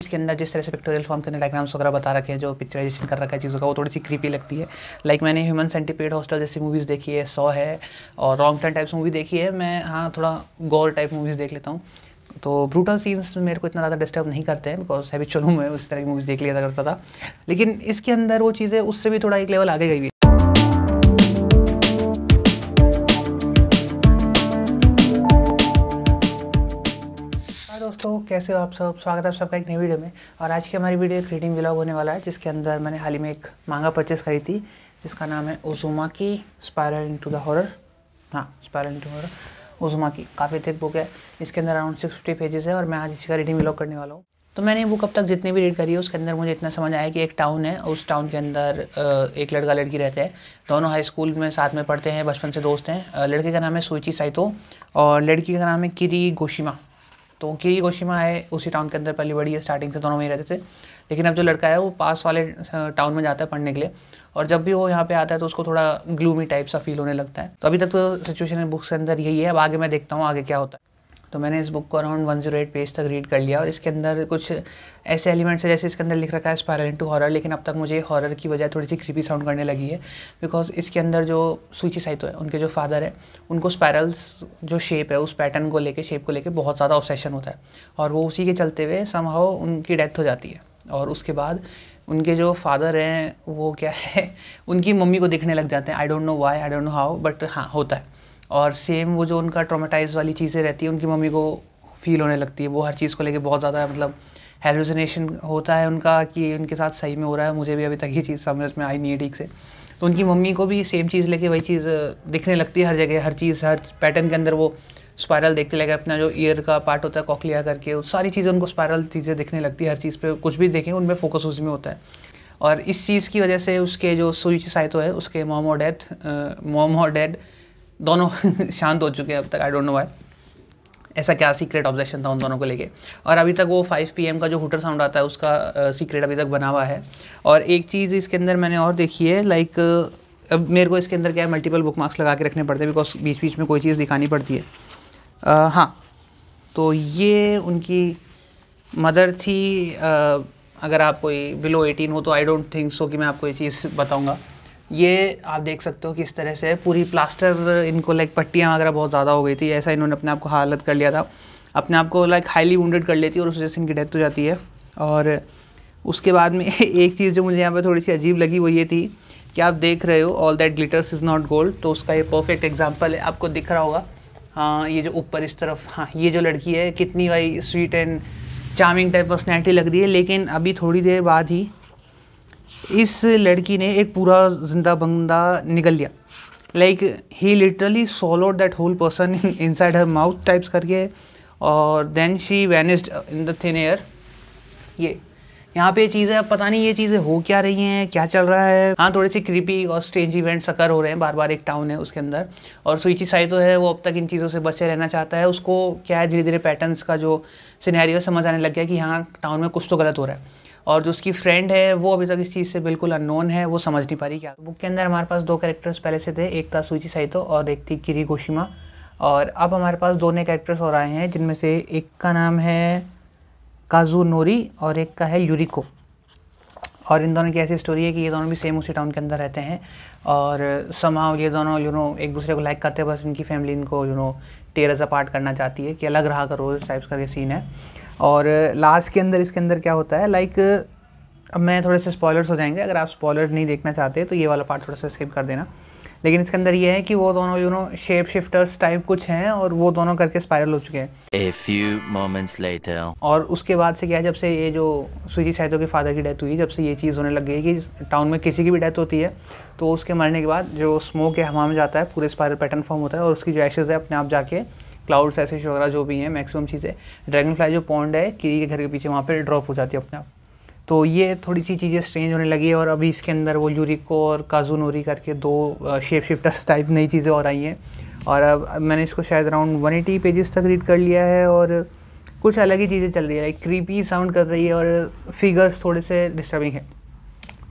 के अंदर जिस तरह से पिक्टोरियल फॉर्म के अंदर डायग्राम्स वगैरह बता रखे हैं, जो पिक्चराइजेशन कर रखा है चीज़ों का, वो थोड़ी सी क्रीपी लगती है। लाइक मैंने ह्यूमन सेंटीपीड, हॉस्टल जैसी मूवीज़ देखी है, सॉ है और रॉन्ग टर्न टाइप्स मूवी देखी है। मैं हाँ थोड़ा गॉर टाइप मूवीज़ देख लेता हूँ, तो ब्रूटल सीन्स मेरे को इतना ज़्यादा डिस्टर्ब नहीं करते हैं, बिकॉज हैबिचुअल हूँ मैं, उस तरह की मूवीज़ देख लिया करता था। लेकिन इसके अंदर वो चीज़ें उससे भी थोड़ा एक लेवल आगे गई हुई। दोस्तों कैसे हो आप सब, स्वागत है आप सबका एक नई वीडियो में। और आज की हमारी वीडियो एक रीडिंग व्लॉग होने वाला है, जिसके अंदर मैंने हाल ही में एक मांगा परचेस करी थी, जिसका नाम है Uzumaki spiral into the horror. हाँ, स्पाइरल इनटू हॉरर उज़ुमाकी। काफ़ी थिक बुक है, इसके अंदर अराउंड 650 पेजेस है और मैं आज इसी का रीडिंग व्लॉग करने वाला हूँ। तो मैंने ये बुक अब तक जितनी भी रीड करी है उसके अंदर मुझे इतना समझ आया कि एक टाउन है, उस टाउन के अंदर एक लड़का लड़की रहते हैं। दोनों हाई स्कूल में साथ में पढ़ते हैं, बचपन से दोस्त हैं। लड़के का नाम है सुइची साइतो और लड़की का नाम है किरी गोशिमा। तो किरी गोशिमा है उसी टाउन के अंदर पली बड़ी है, स्टार्टिंग से दोनों में ही रहते थे। लेकिन अब जो लड़का है वो पास वाले टाउन में जाता है पढ़ने के लिए, और जब भी वो यहाँ पे आता है तो उसको थोड़ा ग्लूमी टाइप सा फील होने लगता है। तो अभी तक तो सिचुएशन बुक के अंदर यही है, अब आगे मैं देखता हूँ आगे क्या होता है। तो मैंने इस बुक को अराउंड 108 पेज तक रीड कर लिया और इसके अंदर कुछ ऐसे एलिमेंट्स है, जैसे इसके अंदर लिख रखा है स्पाइरल इनटू हॉरर, लेकिन अब तक मुझे हॉरर की बजाय थोड़ी सी क्रीपी साउंड करने लगी है। बिकॉज इसके अंदर जो सुइची साइतो है, उनके जो फादर है, उनको स्पाइरल्स जो शेप है उस पैटर्न को लेके, शेप को लेके बहुत ज़्यादा ऑब्सेशन होता है, और वो उसी के चलते हुए समहाउ उनकी डेथ हो जाती है। और उसके बाद उनके जो फादर हैं वो क्या है, उनकी मम्मी को दिखने लग जाते हैं। I don't know why, I don't know how, but हाँ होता है। और सेम वो जो उनका ट्रॉमेटाइज वाली चीज़ें रहती है, उनकी मम्मी को फील होने लगती है। वो हर चीज़ को लेके बहुत ज़्यादा मतलब हेलुसिनेशन होता है उनका कि उनके साथ सही में हो रहा है। मुझे भी अभी तक ये चीज़ समझ में आई नहीं है ठीक से। तो उनकी मम्मी को भी सेम चीज़ लेके वही चीज़ दिखने लगती है हर जगह, हर चीज़, हर पैटर्न के अंदर वो स्पाइरल देखते लगे। अपना जो ईयर का पार्ट होता है कॉक्लिया करके, सारी चीज़ें उनको स्पाइरल चीज़ें दिखने लगती है। हर चीज़ पे कुछ भी देखें उनमें फोकस उसी में होता है। और इस चीज़ की वजह से उसके जो सुइची साइतो है, उसके मॉम और डैड दोनों शांत हो चुके हैं अब तक। आई डोंट नो व्हाई, ऐसा क्या सीक्रेट ऑब्सेशन था उन दोनों को लेके। और अभी तक वो 5 PM का जो हुटर साउंड आता है उसका सीक्रेट अभी तक बना हुआ है। और एक चीज़ इसके अंदर मैंने और देखी है, लाइक अब मेरे को इसके अंदर क्या है, मल्टीपल बुक मार्क्स लगा के रखने पड़ते हैं, बिकॉज बीच बीच में कोई चीज़ दिखानी पड़ती है। हाँ, तो ये उनकी मदर थी। अगर आप कोई बिलो 18 हो तो आई डोंट थिंक सो कि मैं आपको ये चीज़ बताऊँगा। ये आप देख सकते हो कि इस तरह से पूरी प्लास्टर, इनको लाइक पट्टियाँ वगैरह बहुत ज़्यादा हो गई थी, ऐसा इन्होंने अपने आप को हालत कर लिया था, अपने आप को लाइक हाईली वुंडेड कर लेती है और उस वजह से इनकी डेथ हो जाती है। और उसके बाद में एक चीज़ जो मुझे यहाँ पे थोड़ी सी अजीब लगी वो ये थी कि आप देख रहे हो all that glitters is not gold, तो उसका ये परफेक्ट एग्जाम्पल है, आपको दिख रहा होगा। हाँ, ये जो ऊपर इस तरफ, हाँ ये जो लड़की है कितनी भाई sweet and charming type personality लग रही है, लेकिन अभी थोड़ी देर बाद ही इस लड़की ने एक पूरा जिंदा बंदा निकल लिया। Like he literally swallowed that whole person inside her mouth types करके, और then she vanished in the thin air. ये यहाँ पे चीज़ें, अब पता नहीं ये चीज़ें हो क्या रही हैं, क्या चल रहा है। हाँ, थोड़ी सी क्रीपी और स्ट्रेंज इवेंट्स अकर हो रहे हैं बार बार। एक टाउन है उसके अंदर, और सुइची साइतो है वो अब तक इन चीज़ों से बचे रहना चाहता है। उसको क्या है, धीरे धीरे पैटर्न्स का जो सिनेरियो समझ आने लग गया कि हाँ टाउन में कुछ तो गलत हो रहा है। और जो उसकी फ्रेंड है वो अभी तक इस चीज़ से बिल्कुल अननोन है, वो समझ नहीं पा रही क्या। बुक के अंदर हमारे पास 2 कैरेक्टर्स पहले से थे, एक था सुइची साइतो और एक थी किरी गोशिमा। और अब हमारे पास 2 नए कैरेक्टर्स और आए हैं, जिनमें से एक का नाम है काजुनोरी और एक का है यूरिको। और इन दोनों की ऐसी स्टोरी है कि ये दोनों भी सेम उसी टाउन के अंदर रहते हैं, और समहाउ ये दोनों एक दूसरे को लाइक करते हैं, बस इनकी फैमिली इनको टेयर्स अपार्ट करना चाहती है कि अलग रहा करो, इस टाइप्स का सीन है। और लास्ट के अंदर इसके अंदर क्या होता है, लाइक अब मैं थोड़े से स्पॉयलर्स हो जाएंगे, अगर आप स्पॉयलर नहीं देखना चाहते तो ये वाला पार्ट थोड़ा सा स्किप कर देना। लेकिन इसके अंदर ये है कि वो दोनों शेप शिफ्टर्स टाइप कुछ हैं, और वो दोनों करके स्पाइरल हो चुके हैं। A few moments later. और उसके बाद से क्या है, जब से ये जो सुइची साइतो के फादर की डेथ हुई, जब से ये चीज़ होने लग गई कि टाउन में किसी की भी डेथ होती है तो उसके मरने के बाद जो स्मोक है हवा में जाता है, पूरे स्पाइरल पैटर्न फॉर्म होता है, और उसकी जो एशेज़ है अपने आप जाके क्लाउड्स ऐसे वगैरह जो भी हैं, मैक्सिमम चीज़ें, ड्रैगन फ्लाई जो पॉन्ड है किरी के घर के पीछे, वहाँ पर ड्रॉप हो जाती है अपने आप। तो ये थोड़ी सी चीज़ें स्ट्रेंज होने लगी है। और अभी इसके अंदर वो यूरिको और काजुनोरी करके 2 शेप शिफ्टर्स टाइप नई चीज़ें और आई हैं। और अब मैंने इसको शायद अराउंड 180 पेजेस तक रीड कर लिया है, और कुछ अलग ही चीज़ें चल रही है, लाइक क्रीपी साउंड कर रही है, और फिगर्स थोड़े से डिस्टर्बिंग है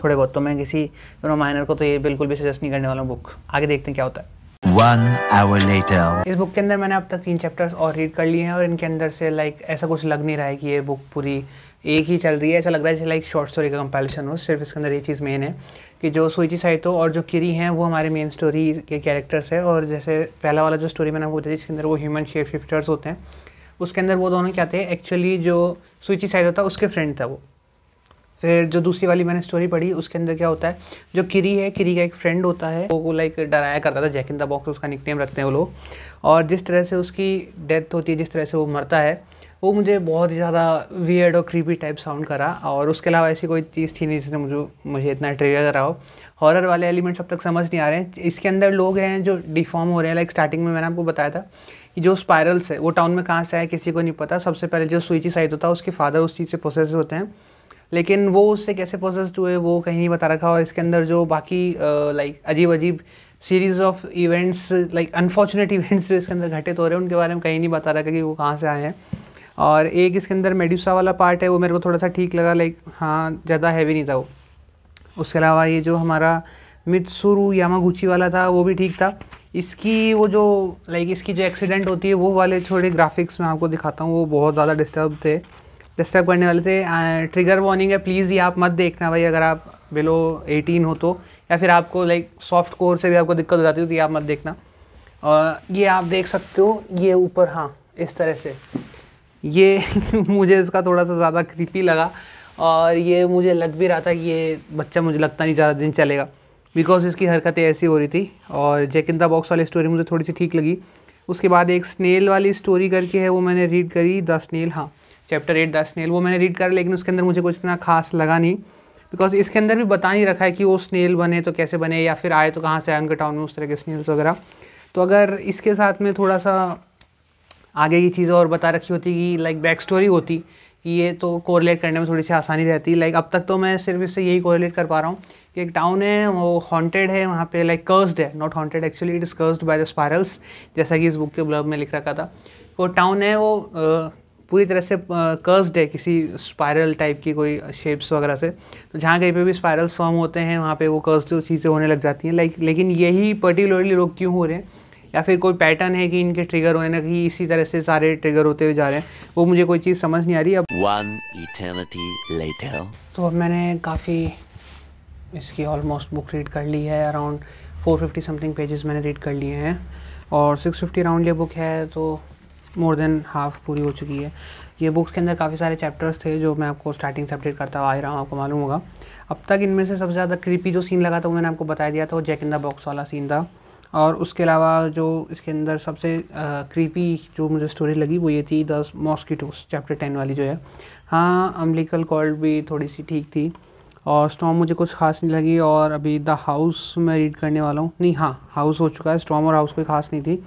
थोड़े बहुत। तो मैं किसी माइनर को तो ये बिल्कुल भी सजेस्ट नहीं करने वाला बुक। आगे देखते हैं क्या होता है। 1 hour later. इस बुक के अंदर मैंने अब तक 3 चैप्टर्स और रीड कर लिए हैं, और इनके अंदर से लाइक ऐसा कुछ लग नहीं रहा है कि ये बुक पूरी एक ही चल रही है, ऐसा लग रहा है जैसे लाइक शॉर्ट स्टोरी का कंपैरिजन हो। सिर्फ इसके अंदर ये चीज़ मेन है कि जो सुइची साइतो और जो किरी हैं वो हमारे मेन स्टोरी के कैरेक्टर्स है। और जैसे पहला वाला जो स्टोरी मैंने आपको बताई जिसके अंदर वो ह्यूमन शेप शिफ्टर्स होते हैं, उसके अंदर वो दोनों क्या थे, एक्चुअली जो सुइची साइतो था उसके फ्रेंड था वो। फिर जो दूसरी वाली मैंने स्टोरी पढ़ी उसके अंदर क्या होता है, जो किरी है, किरी का एक फ्रेंड होता है, वो लाइक डराया करता था, जैक इन द बॉक्स उसका निकनेम रखते हैं वो लोग। और जिस तरह से उसकी डेथ होती है, जिस तरह से वो मरता है, वो मुझे बहुत ही ज़्यादा वियर्ड और क्रीपी टाइप साउंड करा। और उसके अलावा ऐसी कोई चीज़ थी नहीं जिसने मुझे इतना ट्रिगर करा हो। हॉरर वाले एलिमेंट्स अब तक समझ नहीं आ रहे हैं। इसके अंदर लोग हैं जो डिफॉर्म हो रहे हैं, लाइक स्टार्टिंग में मैंने आपको बताया था कि जो स्पायरल्स है वो टाउन में कहाँ से आए किसी को नहीं पता। सबसे पहले जो सुइची साइतो था उसके फादर उस चीज़ से पोसेस होते हैं, लेकिन वो उससे कैसे पोसेस्ड हुए वो कहीं नहीं बता रखा। और इसके अंदर जो बाकी लाइक अजीब अजीब series of events, like unfortunate events जो इसके अंदर घटित हो रहे हैं, उनके बारे में कहीं नहीं बता रखा कि वो कहाँ से आए हैं। और एक इसके अंदर मेडुसा वाला पार्ट है, वो मेरे को थोड़ा सा ठीक लगा, लाइक हाँ ज़्यादा हैवी नहीं था वो। उसके अलावा ये जो हमारा मित्सुरु यामागुची वाला था वो भी ठीक था। इसकी वो जो लाइक इसकी जो एक्सीडेंट होती है वो वाले थोड़े ग्राफिक्स मैं आपको दिखाता हूँ, वो बहुत ज़्यादा डिस्टर्ब करने वाले थे। ट्रिगर वार्निंग है, प्लीज़ ये आप मत देखना भाई, अगर आप बिलो 18 हो तो, या फिर आपको लाइक सॉफ्ट कोर से भी आपको दिक्कत हो जाती हो तो ये आप मत देखना। और ये आप देख सकते हो ये ऊपर, हाँ इस तरह से ये मुझे इसका थोड़ा सा ज़्यादा क्रीपी लगा। और ये मुझे लग भी रहा था कि ये बच्चा मुझे लगता नहीं ज़्यादा दिन चलेगा, बिकॉज इसकी हरकतें ऐसी हो रही थी। और जैक इन द बॉक्स वाली स्टोरी मुझे थोड़ी सी ठीक लगी। उसके बाद एक स्नेल वाली स्टोरी करके है, वो मैंने रीड करी, द स्नेल, हाँ चैप्टर 8 द स्नेल, वो मैंने रीड करा, लेकिन उसके अंदर मुझे कुछ इतना खास लगा नहीं, बिकॉज इसके अंदर भी बता नहीं रखा है कि वो स्नेल बने तो कैसे बने, या फिर आए तो कहाँ से आए उनके टाउन में उस तरह के स्नेल्स वगैरह। तो अगर इसके साथ में थोड़ा सा आगे की चीज़ और बता रखी होती कि लाइक बैक स्टोरी होती कि ये तो कोरिलेट करने में थोड़ी सी आसानी रहती। लाइक अब तक तो मैं सिर्फ इससे यही कोरिलेट कर पा रहा हूँ कि एक टाउन है वो हॉन्टेड है, वहाँ पे लाइक कर्स्ड है, not haunted actually, it is cursed by the spirals, जैसा कि इस बुक के ब्लर्ब में लिख रखा था। वो टाउन है वो पूरी तरह से कर्स्ड है किसी स्पायरल टाइप की कोई शेप्स वगैरह से। तो जहाँ कहीं पे भी स्पायरल फॉर्म होते हैं वहाँ पे वो कर्स्ड चीज़ें होने लग जाती हैं। लाइक लेकिन यही पर्टिकुलरली लोग क्यों हो रहे हैं, या फिर कोई पैटर्न है कि इनके ट्रिगर होने ना कि इसी तरह से सारे ट्रिगर होते हुए जा रहे हैं, वो मुझे कोई चीज़ समझ नहीं आ रही। अब 1 eternity later. तो अब मैंने काफ़ी इसकी ऑलमोस्ट बुक रीड कर ली है, अराउंड 450 समथिंग पेजेस मैंने रीड कर लिए हैं, और 650 राउंड ये बुक है, तो मोर देन हाफ पूरी हो चुकी है। ये बुक्स के अंदर काफ़ी सारे चैप्टर्स थे जो मैं आपको स्टार्टिंग से अपडेट करता आ रहा हूँ, आपको मालूम होगा। अब तक इनमें से सबसे ज़्यादा क्रीपी जो सीन लगा था वो मैंने आपको बता दिया था, वो जैक इन द बॉक्स वाला सीन था। और उसके अलावा जो इसके अंदर सबसे क्रीपी जो मुझे स्टोरी लगी वो ये थी द मॉस्किटोस, चैप्टर 10 वाली जो है। हाँ अम्बिलिकल कॉर्ड भी थोड़ी सी ठीक थी, और स्टॉर्म मुझे कुछ खास नहीं लगी। और अभी द हाउस मैं रीड करने वाला हूँ, नहीं हाँ हाउस हो चुका है, स्टॉर्म और हाउस कोई खास नहीं थी।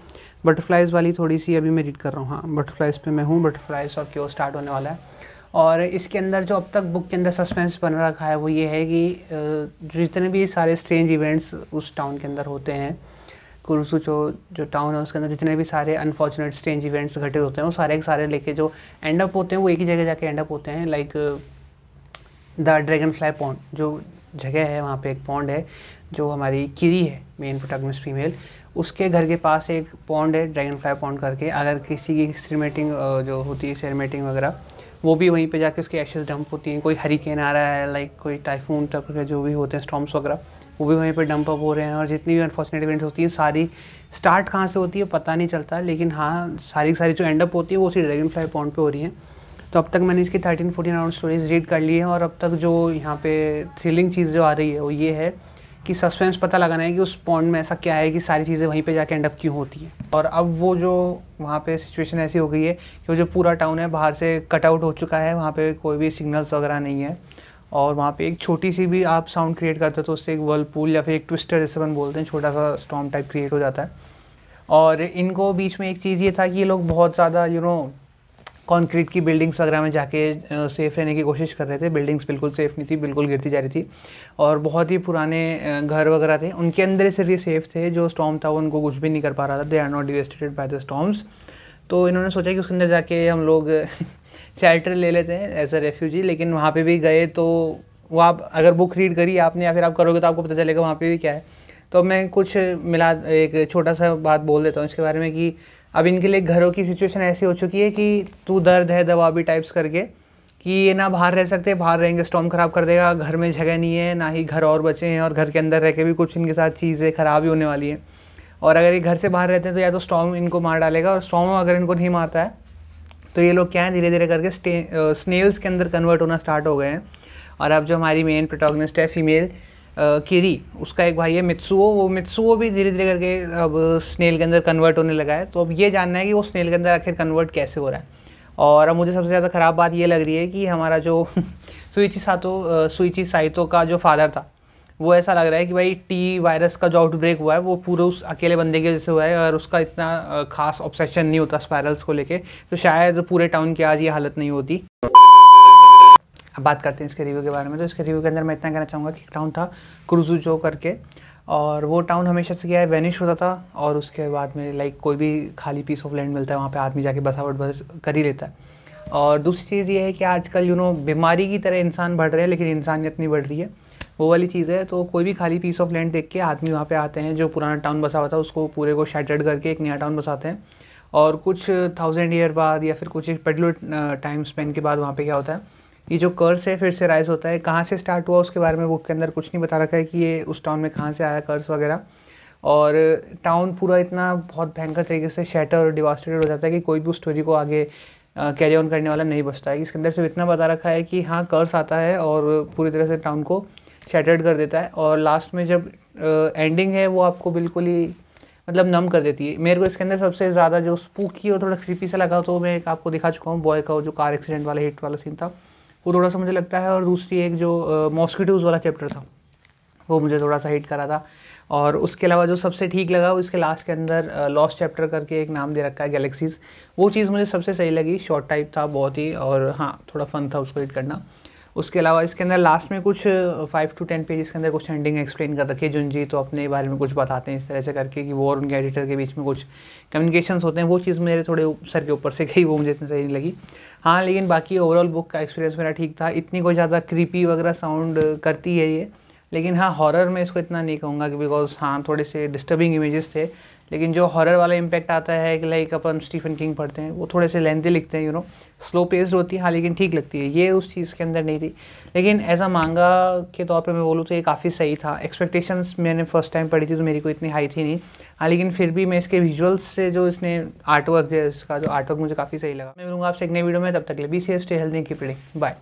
बटरफ्लाइज़ वाली थोड़ी सी अभी मैं रीड कर रहा हूँ, हाँ बटरफ्लाइज़ पे मैं हूँ, बटरफ्लाइज़ और क्यों स्टार्ट होने वाला है। और इसके अंदर जो अब तक बुक के अंदर सस्पेंस बन रखा है वो ये है कि जितने भी सारे स्ट्रेंज इवेंट्स उस टाउन के अंदर होते हैं, कुरुसुचो जो टाउन है उसके अंदर जितने भी सारे अनफॉर्चुनेट स्ट्रेंज इवेंट्स घटित होते हैं वो सारे के सारे लेके जो एंड अप होते हैं वो एक ही जगह जाके एंड अप होते हैं। Like the dragon fly pond जो जगह है, वहाँ पे एक पॉन्ड है जो हमारी किरी है मेन प्रोटैगनिस्ट फीमेल, उसके घर के पास एक पॉन्ड है ड्रैगन फ्लाई पॉन्ड करके। अगर किसी की एक्सट्रीमेटिंग जो होती है सेरमेटिंग वगैरह, वो भी वहीं पे जाके उसकी एशेस डंप होती हैं। कोई हरिकेन आ रहा है, लाइक कोई टाइफून टाइप के जो भी होते हैं स्टॉर्म्स वगैरह, वो भी वहीं पे डंप अप हो रहे हैं। और जितनी भी अनफॉर्चुनेट इवेंट्स होती हैं सारी स्टार्ट कहाँ से होती है पता नहीं चलता, लेकिन हाँ सारी जो एंड अप होती है वो उसी ड्रैगन फ्लाई पॉन्ड पे हो रही है। तो अब तक मैंने इसकी 13-14 राउंड स्टोरीज रीड कर ली है, और अब तक जो यहाँ पे थ्रिलिंग चीज़ जो आ रही है वो ये है कि सस्पेंस पता लगाना है कि उस पॉन्ड में ऐसा क्या है कि सारी चीज़ें वहीं पे जाके एंड अप क्यों होती है। और अब वो जो वहाँ पे सिचुएशन ऐसी हो गई है कि वो जो पूरा टाउन है बाहर से कट आउट हो चुका है, वहाँ पे कोई भी सिग्नल्स वगैरह नहीं है, और वहाँ पे एक छोटी सी भी आप साउंड क्रिएट करते हो तो उससे एक वर्लपूल या फिर एक ट्विस्टर जैसे अपन बोलते हैं, छोटा सा स्टॉर्म टाइप क्रिएट हो जाता है। और इनको बीच में एक चीज़ ये था कि ये लोग बहुत ज़्यादा कंक्रीट की बिल्डिंग्स वगैरह में जाके सेफ़ रहने की कोशिश कर रहे थे। बिल्डिंग्स बिल्कुल सेफ़ नहीं थी, बिल्कुल गिरती जा रही थी, और बहुत ही पुराने घर वगैरह थे, उनके अंदर सिर्फ ये सेफ़ थे। जो स्टॉर्म था वो उनको कुछ भी नहीं कर पा रहा था, they are not devastated by the storms. तो इन्होंने सोचा कि उसके अंदर जाके हम लोग शेल्टर ले लेते हैं एज अ रेफ्यूजी। लेकिन वहाँ पे भी गए तो वो आप अगर बुक रीड करी आपने या फिर आप करोगे तो आपको पता चलेगा वहाँ पे भी क्या है। तो मैं कुछ मिला एक छोटा सा बात बोल देता हूँ इसके बारे में कि अब इनके लिए घरों की सिचुएशन ऐसी हो चुकी है कि तू दर्द है दवा भी टाइप्स करके कि ये ना बाहर रह सकते, बाहर रहेंगे स्टॉर्म ख़राब कर देगा, घर में जगह नहीं है, ना ही घर और बचे हैं, और घर के अंदर रह के भी कुछ इनके साथ चीज़ें ख़राब ही होने वाली हैं। और अगर ये घर से बाहर रहते हैं तो या तो स्टॉर्म इनको मार डालेगा, और स्टॉर्म अगर इनको नहीं मारता है तो ये लोग क्या है धीरे धीरे करके स्नेल्स के अंदर कन्वर्ट होना स्टार्ट हो गए हैं। और अब जो हमारी मेन प्रोटैगनिस्ट है फीमेल किरी, उसका एक भाई है मित्सुओ, वो मित्सुओ भी धीरे धीरे करके अब स्नेल के अंदर कन्वर्ट होने लगा है। तो अब ये जानना है कि वो स्नेल के अंदर आखिर कन्वर्ट कैसे हो रहा है। और अब मुझे सबसे ज़्यादा ख़राब बात ये लग रही है कि हमारा जो सुइची साइतो का जो फादर था, वो ऐसा लग रहा है कि भाई टी वायरस का जो आउटब्रेक हुआ है वो पूरे उस अकेले बंदे की वजह से हुआ है, और उसका इतना खास ऑब्सेशन नहीं होता स्पायरल्स को लेके, तो शायद पूरे टाउन की आज ये हालत नहीं होती। अब बात करते हैं इसके रिव्यू के बारे में। तो इसके रिव्यू के अंदर मैं इतना कहना चाहूँगा कि टाउन था क्रूजुजो करके, और वो टाउन हमेशा से क्या है वैनिश होता था, और उसके बाद में लाइक कोई भी खाली पीस ऑफ लैंड मिलता है वहाँ पे आदमी जाके बसावट बस कर ही लेता है। और दूसरी चीज़ ये है कि आजकल बीमारी की तरह इंसान बढ़ रहे हैं लेकिन इंसानियत नहीं बढ़ रही है, वो वाली चीज़ है। तो कोई भी खाली पीस ऑफ लैंड देख के आदमी वहाँ पे आते हैं, जो पुराना टाउन बसा हुआ था उसको पूरे को शैटर्ड करके एक नया टाउन बसाते हैं, और कुछ 1000 ईयर बाद या फिर कुछ एक पर्टिकुलर टाइम स्पेन के बाद वहाँ पे क्या होता है, ये जो कर्स है फिर से राइज होता है। कहाँ से स्टार्ट हुआ उसके बारे में बुक के अंदर कुछ नहीं बता रखा है कि ये उस टाउन में कहाँ से आया कर्स वगैरह, और टाउन पूरा इतना बहुत भयंकर तरीके से शैटर और डिवास्टेटेड हो जाता है कि कोई भी उस स्टोरी को आगे कैरी ऑन करने वाला नहीं बचता है। इसके अंदर सिर्फ इतना बता रखा है कि हाँ कर्स आता है और पूरी तरह से टाउन को शैटर्ड कर देता है, और लास्ट में जब एंडिंग है वो आपको बिल्कुल ही मतलब नम कर देती है। मेरे को इसके अंदर सबसे ज़्यादा जो स्पूकी और थोड़ा क्रीपी सा लगा, तो मैं एक आपको दिखा चुका हूँ बॉय का जो कार एक्सीडेंट वाला हिट वाला सीन था, वो थोड़ा सा मुझे लगता है। और दूसरी एक जो मॉस्किटोज़ वाला चैप्टर था वो मुझे थोड़ा सा हिट करा था। और उसके अलावा जो सबसे ठीक लगा वो इसके लास्ट के अंदर लॉस्ट चैप्टर करके एक नाम दे रखा है गैलेक्सीज़, वो चीज़ मुझे सबसे सही लगी। शॉर्ट टाइप था बहुत ही, और हाँ थोड़ा फन था उसको रीड करना। उसके अलावा इसके अंदर लास्ट में कुछ 5 to 10 पेजेस के अंदर कुछ एंडिंग एक्सप्लेन कर रखी है। जुंजी तो अपने बारे में कुछ बताते हैं इस तरह से करके कि वो और उनके एडिटर के बीच में कुछ कम्युनिकेशंस होते हैं, वो चीज़ मेरे थोड़े सर के ऊपर से गई, वो मुझे इतनी सही नहीं लगी। हाँ लेकिन बाकी ओवरऑल बुक का एक्सपीरियंस मेरा ठीक था। इतनी कोई ज़्यादा क्रीपी वगैरह साउंड करती है ये, लेकिन हाँ हॉरर में इसको इतना नहीं कहूँगा कि बिकॉज हाँ थोड़े से डिस्टर्बिंग इमेजेस थे, लेकिन जो हॉरर वाला इम्पैक्ट आता है कि लाइक अपन स्टीफन किंग पढ़ते हैं वो थोड़े से लेंथी लिखते हैं, स्लो पेस्ड होती है हाँ, लेकिन ठीक लगती है। ये उस चीज़ के अंदर नहीं थी, लेकिन एज अ मांगा के तौर पे मैं बोलूँ तो ये काफ़ी सही था। एक्सपेक्टेशंस मैंने फर्स्ट टाइम पढ़ी थी तो मेरी कोई इतनी हाई थी नहीं, हाँ लेकिन फिर भी मैं इसके विजुअल्स से जो इसने आर्टवर्क जो इसका जो आर्टवर्क मुझे काफ़ी सही लगा। मैं मिलूँगा आपसे एक नई वीडियो में, तब तक के लिए be safe, stay healthy, keep reading, bye.